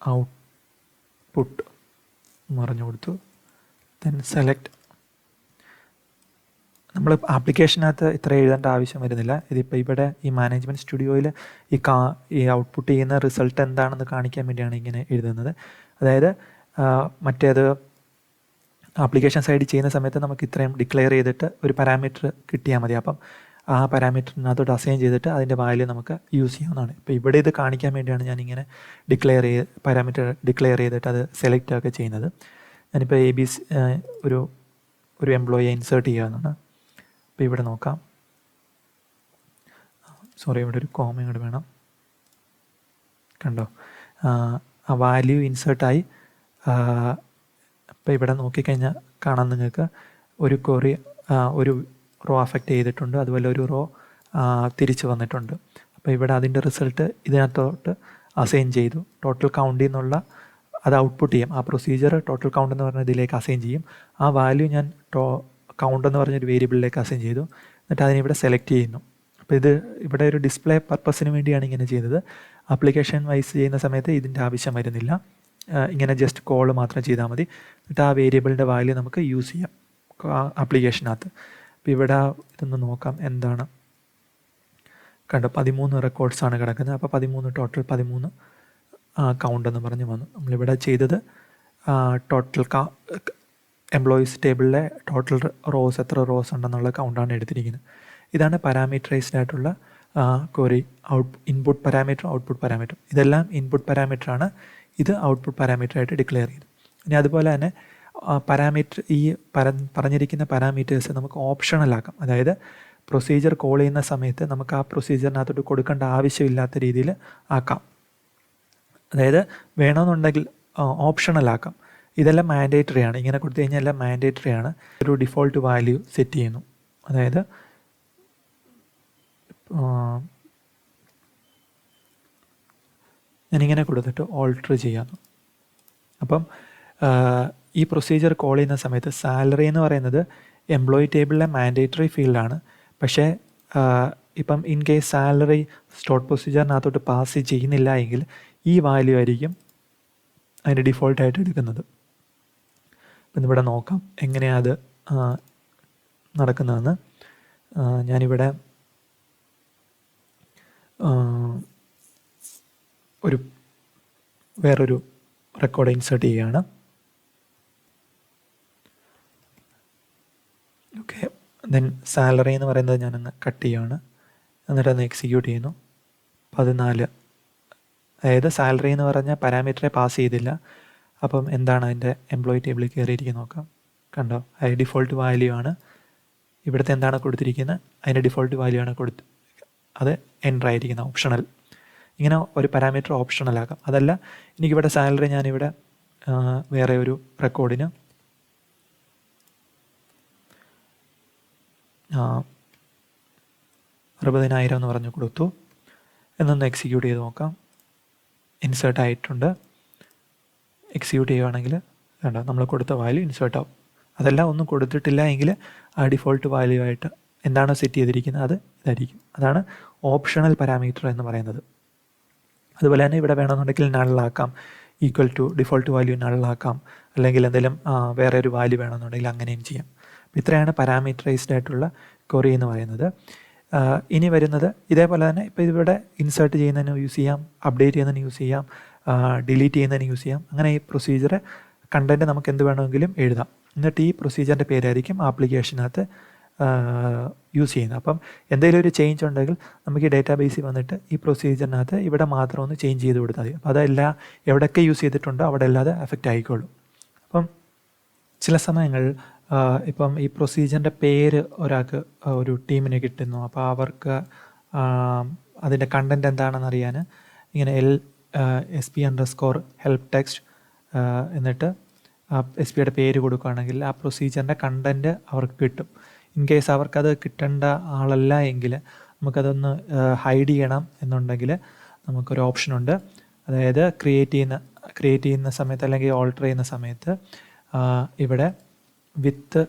ഔട്ട്പുട്ട് എന്ന് പറഞ്ഞു കൊടുത്തു. Then select. നമ്മൾ ആപ്ലിക്കേഷനകത്ത് ഇത്ര എഴുതേണ്ട ആവശ്യം വരുന്നില്ല. ഇതിപ്പോൾ ഇവിടെ ഈ മാനേജ്മെൻറ്റ് സ്റ്റുഡിയോയിൽ ഈ ഔട്ട്പുട്ട് ചെയ്യുന്ന റിസൾട്ട് എന്താണെന്ന് കാണിക്കാൻ വേണ്ടിയാണ് ഇങ്ങനെ എഴുതുന്നത്. അതായത് മറ്റേത് ആപ്ലിക്കേഷൻ സൈഡിൽ ചെയ്യുന്ന സമയത്ത് നമുക്ക് ഇത്രയും ഡിക്ലെയർ ചെയ്തിട്ട് ഒരു പാരാമീറ്റർ കിട്ടിയാൽ മതി. അപ്പം ആ പാരാമീറ്ററിനകത്തോട്ട് അസൈൻ ചെയ്തിട്ട് അതിൻ്റെ വാല്യൂ നമുക്ക് യൂസ് ചെയ്യാവുന്നതാണ്. ഇപ്പോൾ ഇവിടെ ഇത് കാണിക്കാൻ വേണ്ടിയാണ് ഞാനിങ്ങനെ പാരാമീറ്റർ ഡിക്ലെയർ ചെയ്തിട്ട് അത് സെലക്ട് ഒക്കെ ചെയ്യുന്നത്. ഞാനിപ്പോൾ ഒരു എംപ്ലോയിയെ ഇൻസേർട്ട് ചെയ്യാവുന്നതാണ്. അപ്പോൾ ഇവിടെ നോക്കാം. ഇവിടെ ഒരു കോമ കൂടെ വേണം. കണ്ടോ, ആ വാല്യൂ ഇൻസേർട്ടായി. അപ്പോൾ ഇവിടെ നോക്കിക്കഴിഞ്ഞാൽ കാണാൻ നിങ്ങൾക്ക് ഒരു ക്വറി ഒരു റോ അഫക്റ്റ് ചെയ്തിട്ടുണ്ട്, അതുപോലെ ഒരു റോ തിരിച്ച് വന്നിട്ടുണ്ട്. അപ്പോൾ ഇവിടെ അതിൻ്റെ റിസൾട്ട് ഇതിനകത്തോട്ട് അസൈൻ ചെയ്തു. ടോട്ടൽ കൗണ്ടിൽ നിന്നുള്ള അത് ഔട്ട്പുട്ട് ചെയ്യും. ആ പ്രൊസീജിയർ ടോട്ടൽ കൗണ്ട് എന്ന് പറഞ്ഞ ഇതിലേക്ക് അസൈൻ ചെയ്യും. ആ വാല്യൂ ഞാൻ കൗണ്ട് എന്ന് പറഞ്ഞൊരു വേരിയബിളിലേക്ക് അസൈൻ ചെയ്തു. എന്നിട്ട് അതിനിവിടെ സെലക്ട് ചെയ്യുന്നു. അപ്പോൾ ഇത് ഇവിടെ ഒരു ഡിസ്പ്ലേ പർപ്പസിന് വേണ്ടിയാണ് ഇങ്ങനെ ചെയ്തത്. ആപ്ലിക്കേഷൻ വൈസ് ചെയ്യുന്ന സമയത്ത് ഇതിൻ്റെ ആവശ്യം വരുന്നില്ല. ഇങ്ങനെ ജസ്റ്റ് കോൾ മാത്രം ചെയ്താൽ മതി. എന്നിട്ട് ആ വേരിയബിളിൻ്റെ വാല്യൂ നമുക്ക് യൂസ് ചെയ്യാം ആപ്ലിക്കേഷനകത്ത്. അപ്പോൾ ഇവിടെ ഇതൊന്ന് നോക്കാം എന്താണ്. കണ്ടോ, 13 റെക്കോർഡ്സാണ് കിടക്കുന്നത്. അപ്പോൾ 13 കൗണ്ട് എന്ന് പറഞ്ഞ് വന്നു. നമ്മളിവിടെ ചെയ്തത് ടോട്ടൽ എംപ്ലോയീസ് ടേബിളിലെ ടോട്ടൽ റോസ് എത്ര റോസ് ഉണ്ടെന്നുള്ള കൗണ്ടാണ് എടുത്തിരിക്കുന്നത്. ഇതാണ് പാരാമീറ്ററൈസ്ഡ് ആയിട്ടുള്ള query. Input parameter, output parameter, ഇതെല്ലാം ഇൻപുട്ട് പാരാമീറ്ററാണ്. ഇത് ഔട്ട്പുട്ട് പാരാമീറ്ററായിട്ട് ഡിക്ലെയർ ചെയ്തു. ഇനി അതുപോലെ തന്നെ പാരാമീറ്റർ പറഞ്ഞിരിക്കുന്ന പാരാമീറ്റേഴ്സ് നമുക്ക് ഓപ്ഷണലാക്കാം. അതായത് പ്രൊസീജിയർ കോൾ ചെയ്യുന്ന സമയത്ത് നമുക്ക് ആ പ്രൊസീജിയറിനകത്തോട്ട് കൊടുക്കേണ്ട ആവശ്യമില്ലാത്ത രീതിയിൽ ആക്കാം. അതായത് വേണമെന്നുണ്ടെങ്കിൽ ഓപ്ഷണലാക്കാം. ഇതെല്ലാം മാൻഡേറ്ററി ആണ്. ഇങ്ങനെ കൊടുത്തു കഴിഞ്ഞാൽ എല്ലാം മാൻഡേറ്ററി ആണ്. ഒരു ഡിഫോൾട്ട് വാല്യൂ സെറ്റ് ചെയ്യുന്നു. അതായത് ഞാനിങ്ങനെ കൊടുത്തിട്ട് ഓൾട്ടർ ചെയ്യാന്നു. അപ്പം ഈ പ്രൊസീജിയർ കോൾ ചെയ്യുന്ന സമയത്ത് സാലറി എന്ന് പറയുന്നത് എംപ്ലോയി ടേബിളിലെ മാൻഡേറ്ററി ഫീൽഡാണ്. പക്ഷേ ഇപ്പം ഇൻ കേസ് സാലറി സ്റ്റോർ പ്രൊസീജിയറിനകത്തോട്ട് പാസ് ചെയ്യുന്നില്ല എങ്കിൽ ഈ വാല്യൂ ആയിരിക്കും അതിൻ്റെ ഡിഫോൾട്ടായിട്ട് എടുക്കുന്നത്. അപ്പം ഇവിടെ നോക്കാം എങ്ങനെയാണ് അത് നടക്കുന്നതെന്ന്. ഞാനിവിടെ വേറൊരു റെക്കോർഡ് ഇൻസേർട്ട് ചെയ്യുകയാണ്. ഓക്കെ, ദെൻ സാലറി എന്ന് പറയുന്നത് ഞാനങ്ങ് കട്ട് ചെയ്യുകയാണ്. എന്നിട്ട് അത് എക്സിക്യൂട്ട് ചെയ്യുന്നു. 14, അതായത് സാലറി എന്ന് പറഞ്ഞ പാരാമീറ്ററെ പാസ് ചെയ്തില്ല. അപ്പം എന്താണ് അതിൻ്റെ എംപ്ലോയി ടേബിളിൽ കയറിയിരിക്കുന്നത് നോക്കാം. കണ്ടോ, അത് ഡിഫോൾട്ട് വാല്യൂ ആണ്. ഇവിടുത്തെ എന്താണ് കൊടുത്തിരിക്കുന്നത്, അതിൻ്റെ ഡിഫോൾട്ട് വാല്യൂ ആണ് അത് എൻ്റർ ആയിരിക്കുന്ന ഓപ്ഷണൽ. ഇങ്ങനെ ഒരു പാരാമീറ്റർ ഓപ്ഷണൽ ആക്കാം. അതല്ല, എനിക്കിവിടെ സാലറി ഞാനിവിടെ വേറെ ഒരു റെക്കോർഡിന് 60,000 എന്ന് പറഞ്ഞു കൊടുത്തു. എന്നൊന്ന് എക്സിക്യൂട്ട് ചെയ്ത് നോക്കാം. ഇൻസേർട്ട് ആയിട്ടുണ്ട്. എക്സിക്യൂട്ട് ചെയ്യുകയാണെങ്കിൽ വേണ്ട, നമ്മൾ കൊടുത്ത വാല്യൂ ഇൻസേർട്ട് ആവും. അതല്ല, ഒന്നും കൊടുത്തിട്ടില്ല എങ്കിൽ ആ ഡിഫോൾട്ട് വാല്യൂ ആയിട്ട് എന്താണോ സെറ്റ് ചെയ്തിരിക്കുന്നത് അത് ഇതായിരിക്കും. അതാണ് ഓപ്ഷണൽ പാരാമീറ്റർ എന്ന് പറയുന്നത്. അതുപോലെ തന്നെ ഇവിടെ വേണമെന്നുണ്ടെങ്കിൽ നള്ളാക്കാം, ഈക്വൽ ടു ഡിഫോൾട്ട് വാല്യൂ നള്ളാക്കാം, അല്ലെങ്കിൽ എന്തെങ്കിലും വേറെ ഒരു വാല്യൂ വേണമെന്നുണ്ടെങ്കിൽ അങ്ങനെയും ചെയ്യാം. ഇത്രയാണ് പാരാമീറ്ററൈസ്ഡ് ആയിട്ടുള്ള ക്വറി എന്ന് പറയുന്നത്. ഇനി വരുന്നത് ഇതേപോലെ തന്നെ ഇപ്പോൾ ഇവിടെ ഇൻസേർട്ട് ചെയ്യുന്നതിന് യൂസ് ചെയ്യാം, അപ്ഡേറ്റ് ചെയ്യുന്നതിന് യൂസ് ചെയ്യാം, ഡിലീറ്റ് ചെയ്യുന്നതിന് യൂസ് ചെയ്യാം. അങ്ങനെ ഈ പ്രൊസീജിയർ കണ്ടൻറ്റ് നമുക്ക് എന്ത് വേണമെങ്കിലും എഴുതാം. എന്നിട്ട് ഈ പ്രൊസീജിയറിൻ്റെ പേരായിരിക്കും ആപ്ലിക്കേഷനകത്ത് യൂസ് ചെയ്യുന്നത്. അപ്പം എന്തെങ്കിലും ഒരു ചേഞ്ച് ഉണ്ടെങ്കിൽ നമുക്ക് ഈ ഡേറ്റാബേസിൽ വന്നിട്ട് ഈ പ്രൊസീജിയറിനകത്ത് ഇവിടെ മാത്രം ഒന്ന് ചേഞ്ച് ചെയ്ത് കൊടുത്താൽ മതി. അപ്പോൾ അതെല്ലാം എവിടെയൊക്കെ യൂസ് ചെയ്തിട്ടുണ്ടോ അവിടെ അല്ലാതെ എഫക്റ്റ് ആയിക്കോളും. അപ്പം ചില സമയങ്ങളിൽ ഇപ്പം ഈ പ്രൊസീജിയറിൻ്റെ പേര് ഒരാൾക്ക് ഒരു ടീമിന് കിട്ടുന്നു. അപ്പോൾ അവർക്ക് അതിൻ്റെ കണ്ടൻറ്റ് എന്താണെന്ന് അറിയാൻ ഇങ്ങനെ SP_help text എന്നിട്ട് SP-യുടെ പേര് കൊടുക്കുകയാണെങ്കിൽ ആ പ്രൊസീജിയറിൻ്റെ കണ്ടൻറ്റ് അവർക്ക് കിട്ടും. ഇൻ കേസ് അവർക്കത് കിട്ടേണ്ട ആളല്ല എങ്കിൽ നമുക്കതൊന്ന് ഹൈഡ് ചെയ്യണം എന്നുണ്ടെങ്കിൽ നമുക്കൊരു ഓപ്ഷനുണ്ട്. അതായത് ക്രിയേറ്റ് ചെയ്യുന്ന സമയത്ത് അല്ലെങ്കിൽ ഓൾട്ടർ ചെയ്യുന്ന സമയത്ത് ഇവിടെ വിത്ത്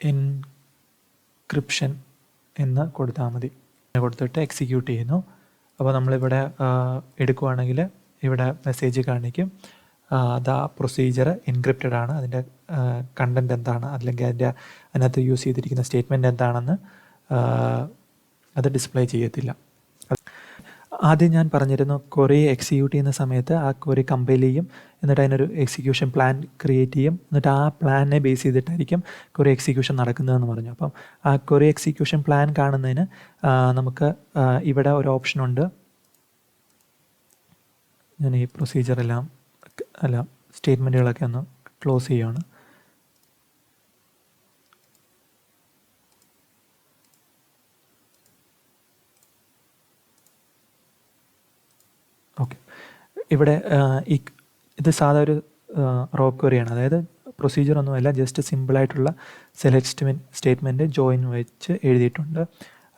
എൻക്രിപ്ഷൻ എന്ന് കൊടുത്താൽ മതി. കൊടുത്തിട്ട് എക്സിക്യൂട്ട് ചെയ്യുന്നു. അപ്പോൾ നമ്മളിവിടെ എടുക്കുകയാണെങ്കിൽ ഇവിടെ മെസ്സേജ് കാണിക്കും പ്രൊസീജിയർ എൻക്രിപ്റ്റഡ് ആണ്, അതിൻ്റെ കണ്ടൻറ്റ് എന്താണ്, അല്ലെങ്കിൽ അതിനകത്ത് യൂസ് ചെയ്തിരിക്കുന്ന സ്റ്റേറ്റ്മെൻറ്റ് എന്താണെന്ന് അത് ഡിസ്പ്ലേ ചെയ്യത്തില്ല. ആദ്യം ഞാൻ പറഞ്ഞിരുന്നു, ക്വറി എക്സിക്യൂട്ട് ചെയ്യുന്ന സമയത്ത് ആ ക്വറി കമ്പൈൽ ചെയ്യും, എന്നിട്ട് അതിനൊരു എക്സിക്യൂഷൻ പ്ലാൻ ക്രിയേറ്റ് ചെയ്യും, എന്നിട്ട് ആ പ്ലാനിനെ ബേസ് ചെയ്തിട്ടായിരിക്കും ക്വറി എക്സിക്യൂഷൻ നടക്കുന്നതെന്ന് പറഞ്ഞു. അപ്പം ആ ക്വറി എക്സിക്യൂഷൻ പ്ലാൻ കാണുന്നതിന് നമുക്ക് ഇവിടെ ഒരു ഓപ്ഷനുണ്ട്. ഞാൻ ഈ പ്രൊസീജിയറെല്ലാം സ്റ്റേറ്റ്മെൻറ്റുകളൊക്കെ ഒന്ന് ക്ലോസ് ചെയ്യുകയാണ്. ഓക്കെ, ഇവിടെ ഇത് സാധാ ഒരു റോ ക്വറിയാണ്. അതായത് പ്രൊസീജിയർ ഒന്നുമല്ല, ജസ്റ്റ് സിമ്പിളായിട്ടുള്ള സെലക്ട് സ്റ്റേറ്റ്മെൻറ്റ് ജോയിൻ വെച്ച് എഴുതിയിട്ടുണ്ട്.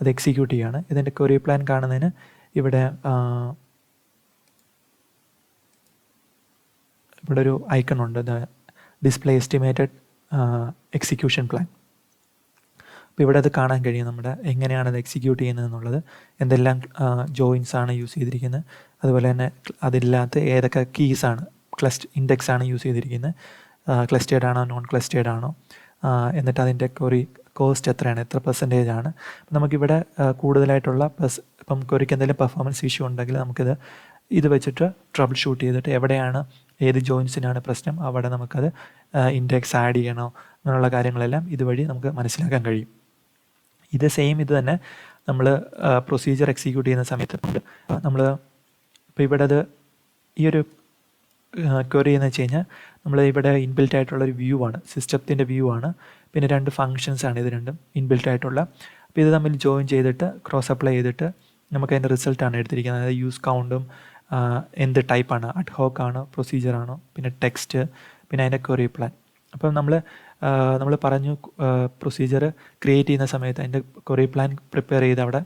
അത് എക്സിക്യൂട്ട് ചെയ്യുകയാണ്. ഇതിൻ്റെ ക്വറി പ്ലാൻ കാണുന്നതിന് ഇവിടെ ഒരു ഐക്കൺ ഉണ്ട്, ഡിസ്പ്ലേ എസ്റ്റിമേറ്റഡ് എക്സിക്യൂഷൻ പ്ലാൻ. അപ്പോൾ ഇവിടെ അത് കാണാൻ കഴിയും നമ്മുടെ എങ്ങനെയാണ് അത് എക്സിക്യൂട്ട് ചെയ്യുന്നത് എന്നുള്ളത്, എന്തെല്ലാം ജോയിൻസ് ആണ് യൂസ് ചെയ്തിരിക്കുന്നത്, അതുപോലെ തന്നെ അതില്ലാത്ത ഏതൊക്കെ കീസാണ് ഇൻഡെക്സ് ആണ് യൂസ് ചെയ്തിരിക്കുന്നത്, ക്ലസ്റ്റേർഡ് ആണോ നോൺ ക്ലസ്റ്റേർഡ് ആണോ, എന്നിട്ട് അതിൻ്റെ കോസ്റ്റ് എത്രയാണ്, എത്ര പെർസെൻറ്റേജ് ആണ്. നമുക്കിവിടെ കൂടുതലായിട്ടുള്ള ഇപ്പം ക്വറിക്ക് എന്തെങ്കിലും പെർഫോമൻസ് ഇഷ്യൂ ഉണ്ടെങ്കിൽ നമുക്കിത് വെച്ചിട്ട് ട്രബിൾ ഷൂട്ട് ചെയ്തിട്ട് എവിടെയാണ് ഏത് ജോയിൻസിനാണ് പ്രശ്നം അവിടെ നമുക്കത് ഇൻഡെക്സ് ആഡ് ചെയ്യണോ അങ്ങനെയുള്ള കാര്യങ്ങളെല്ലാം ഇതുവഴി നമുക്ക് മനസ്സിലാക്കാൻ കഴിയും. ഇത് തന്നെ നമ്മൾ പ്രൊസീജിയർ എക്സിക്യൂട്ട് ചെയ്യുന്ന സമയത്ത് നമ്മൾ ഇപ്പോൾ ഇവിടെ ഈ ഒരു ക്വറി എന്ന് വെച്ച് കഴിഞ്ഞാൽ നമ്മൾ ഇവിടെ ഇൻബിൽറ്റ് ആയിട്ടുള്ളൊരു വ്യൂ ആണ്, സിസ്റ്റത്തിൻ്റെ വ്യൂ ആണ്, പിന്നെ 2 ഫങ്ഷൻസ് ആണ് ഇത് രണ്ടും ഇൻബിൽറ്റ് ആയിട്ടുള്ള. അപ്പോൾ ഇത് തമ്മിൽ ജോയിൻ ചെയ്തിട്ട് ക്രോസ് അപ്ലൈ ചെയ്തിട്ട് നമുക്ക് അതിൻ്റെ റിസൾട്ടാണ് എടുത്തിരിക്കുന്നത്. അതായത് യൂസ് കൗണ്ടും എന്ത് ടൈപ്പാണ്, അഡ്ഹോക്ക് ആണോ പ്രൊസീജിയർ ആണോ, പിന്നെ ടെക്സ്റ്റ്, പിന്നെ അതിൻ്റെ ക്വറി പ്ലാൻ. അപ്പം നമ്മൾ പറഞ്ഞു പ്രൊസീജിയർ ക്രിയേറ്റ് ചെയ്യുന്ന സമയത്ത് അതിൻ്റെ ക്വറി പ്ലാൻ പ്രിപ്പയർ ചെയ്ത് അവിടെ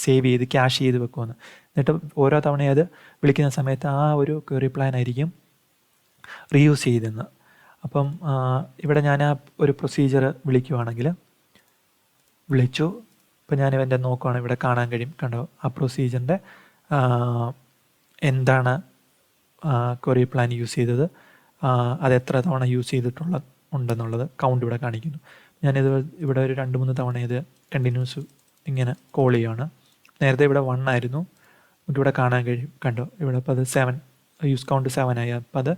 സേവ് ചെയ്ത് ക്യാഷ് ചെയ്ത് വെക്കുമെന്ന്. എന്നിട്ട് ഓരോ തവണയും അത് വിളിക്കുന്ന സമയത്ത് ആ ഒരു ക്വറി പ്ലാൻ ആയിരിക്കും റീയൂസ് ചെയ്തെന്ന്. അപ്പം ഇവിടെ ഞാൻ ആ ഒരു പ്രൊസീജിയർ വിളിച്ചു. ഇപ്പം ഞാൻ ഇവൻ്റെ നോക്കുകയാണ്, ഇവിടെ കാണാൻ കഴിയും, കണ്ടോ ആ പ്രൊസീജിയറിൻ്റെ എന്താണ് ക്വറി പ്ലാൻ യൂസ് ചെയ്തത്, അത് എത്ര തവണ യൂസ് ചെയ്തിട്ടുള്ളത് ഉണ്ടെന്നുള്ളത് കൗണ്ട് ഇവിടെ കാണിക്കുന്നു. ഞാനിത് ഇവിടെ ഒരു 2-3 തവണ ഇത് കണ്ടിന്യൂസ് ഇങ്ങനെ കോൾ ചെയ്യുകയാണ്. നേരത്തെ ഇവിടെ 1 ആയിരുന്നു, നമുക്കിവിടെ കാണാൻ കഴിയും. കണ്ടോ, ഇവിടെ ഇപ്പോൾ അത് 7 യൂസ് കൗണ്ട് 7 ആയി. അപ്പോൾ അത്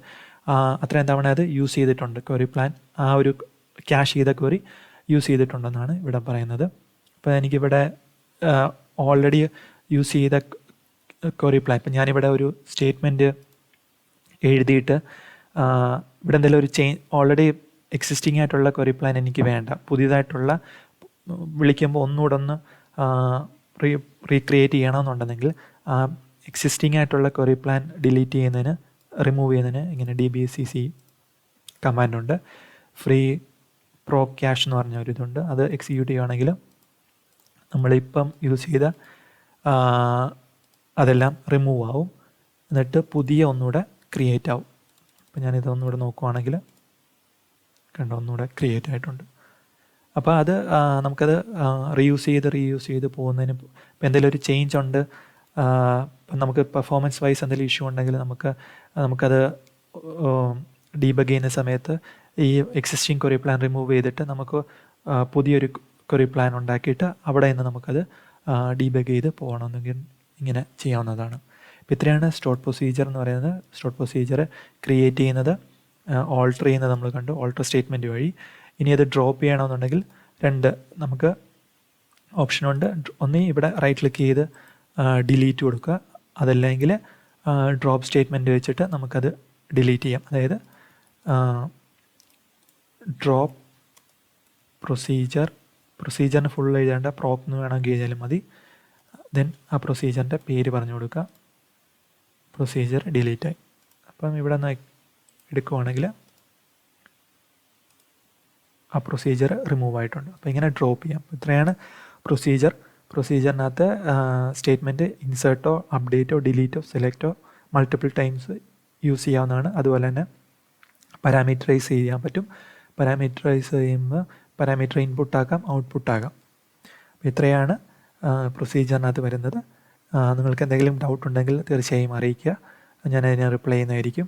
അത്രയും തവണ അത് യൂസ് ചെയ്തിട്ടുണ്ട്. ക്വറി പ്ലാൻ ആ ഒരു ക്യാഷ് ചെയ്ത ക്വറി യൂസ് ചെയ്തിട്ടുണ്ടെന്നാണ് ഇവിടെ പറയുന്നത്. അപ്പോൾ എനിക്കിവിടെ ഓൾറെഡി യൂസ് ചെയ്ത ക്വറി പ്ലാൻ, ഇപ്പം ഞാനിവിടെ ഒരു സ്റ്റേറ്റ്മെൻറ്റ് എഴുതിയിട്ട് ഇവിടെ എന്തെങ്കിലും ഒരു ഓൾറെഡി എക്സിസ്റ്റിംഗ് ആയിട്ടുള്ള ക്വറി പ്ലാൻ എനിക്ക് വേണ്ട, പുതിയതായിട്ടുള്ള വിളിക്കുമ്പോൾ ഒന്നുകൂടെ ഒന്ന് റീക്രിയേറ്റ് ചെയ്യണമെന്നുണ്ടെങ്കിൽ ആ എക്സിസ്റ്റിംഗ് ആയിട്ടുള്ള ക്വറി പ്ലാൻ ഡിലീറ്റ് ചെയ്യുന്നതിന്, റിമൂവ് ചെയ്യുന്നതിന് ഇങ്ങനെ DBCC കമാൻഡുണ്ട്. ഫ്രീ പ്രോ ക്യാഷ് എന്ന് പറഞ്ഞ ഒരു ഇതുണ്ട്. അത് എക്സിക്യൂട്ട് ചെയ്യുകയാണെങ്കിൽ നമ്മളിപ്പം യൂസ് ചെയ്ത അതെല്ലാം റിമൂവ് ആവും, എന്നിട്ട് പുതിയ ഒന്നുകൂടെ ക്രിയേറ്റ് ആവും. അപ്പം ഞാനിത് ഒന്നുകൂടെ നോക്കുവാണെങ്കിൽ കണ്ടോ, ഒന്നുകൂടെ ക്രിയേറ്റ് ആയിട്ടുണ്ട്. അപ്പോൾ അത് നമുക്കത് റീയൂസ് ചെയ്ത് പോകുന്നതിന്, ഇപ്പം എന്തെങ്കിലും ഒരു ചേഞ്ച് ഉണ്ട്, ഇപ്പം നമുക്ക് പെർഫോമൻസ് വൈസ് എന്തെങ്കിലും ഇഷ്യൂ ഉണ്ടെങ്കിൽ നമുക്കത് ഡീബഗ് ചെയ്യുന്ന സമയത്ത് ഈ എക്സിസ്റ്റിംഗ് ക്വറി പ്ലാൻ റിമൂവ് ചെയ്തിട്ട് നമുക്ക് പുതിയൊരു ക്വറി പ്ലാൻ ഉണ്ടാക്കിയിട്ട് അവിടെ നിന്ന് നമുക്കത് ഡീബഗ് ചെയ്ത് പോകണമെന്നെങ്കിൽ ഇങ്ങനെ ചെയ്യാവുന്നതാണ്. അപ്പോൾ ഇത്രയാണ് സ്റ്റോർഡ് പ്രൊസീജിയർ എന്ന് പറയുന്നത്. സ്റ്റോർഡ് പ്രൊസീജിയർ ക്രിയേറ്റ് ചെയ്യുന്നത്, ഓൾട്ടർ ചെയ്യുന്നത് നമ്മൾ കണ്ടു, ഓൾട്ടർ സ്റ്റേറ്റ്മെൻറ്റ് വഴി. ഇനി അത് ഡ്രോപ്പ് ചെയ്യണമെന്നുണ്ടെങ്കിൽ നമുക്ക് ഓപ്ഷനുണ്ട്. ഒന്ന് ഇവിടെ റൈറ്റ് ക്ലിക്ക് ചെയ്ത് ഡിലീറ്റ് കൊടുക്കുക, അതല്ലെങ്കിൽ ഡ്രോപ്പ് സ്റ്റേറ്റ്മെൻറ്റ് വെച്ചിട്ട് നമുക്കത് ഡിലീറ്റ് ചെയ്യാം. അതായത് ഡ്രോപ്പ് പ്രൊസീജിയറിന് ഫുൾ എഴുതേണ്ട പ്രോപ്പ് എന്ന് വേണമെങ്കിൽ എഴുതിയാലും മതി. ദെൻ ആ പ്രൊസീജിയറിൻ്റെ പേര് പറഞ്ഞു കൊടുക്കുക. പ്രൊസീജിയർ ഡിലീറ്റ് ആയി. അപ്പം ഇവിടെ നിന്ന് എടുക്കുവാണെങ്കിൽ ആ പ്രൊസീജിയർ റിമൂവ് ആയിട്ടുണ്ട്. അപ്പോൾ ഇങ്ങനെ ഡ്രോപ്പ് ചെയ്യാം. ഇത്രയാണ് പ്രൊസീജിയറിനകത്ത് സ്റ്റേറ്റ്മെൻറ്റ് ഇൻസേർട്ടോ അപ്ഡേറ്റോ ഡിലീറ്റോ സെലക്റ്റോ മൾട്ടിപ്പിൾ ടൈംസ് യൂസ് ചെയ്യാവുന്നതാണ്. അതുപോലെ തന്നെ പാരാമീറ്ററൈസ് ചെയ്യാൻ പറ്റും. പാരാമീറ്ററൈസ് ചെയ്യുമ്പോൾ പാരാമീറ്റർ ഇൻപുട്ടാക്കാം, ഔട്ട്പുട്ടാകാം. അപ്പോൾ ഇത്രയാണ് പ്രൊസീജിയറിനകത്ത് വരുന്നത്. നിങ്ങൾക്ക് എന്തെങ്കിലും ഡൗട്ട് ഉണ്ടെങ്കിൽ തീർച്ചയായും അറിയിക്കുക, ഞാൻ അതിനെ റിപ്ലൈ ചെയ്യുന്നതായിരിക്കും.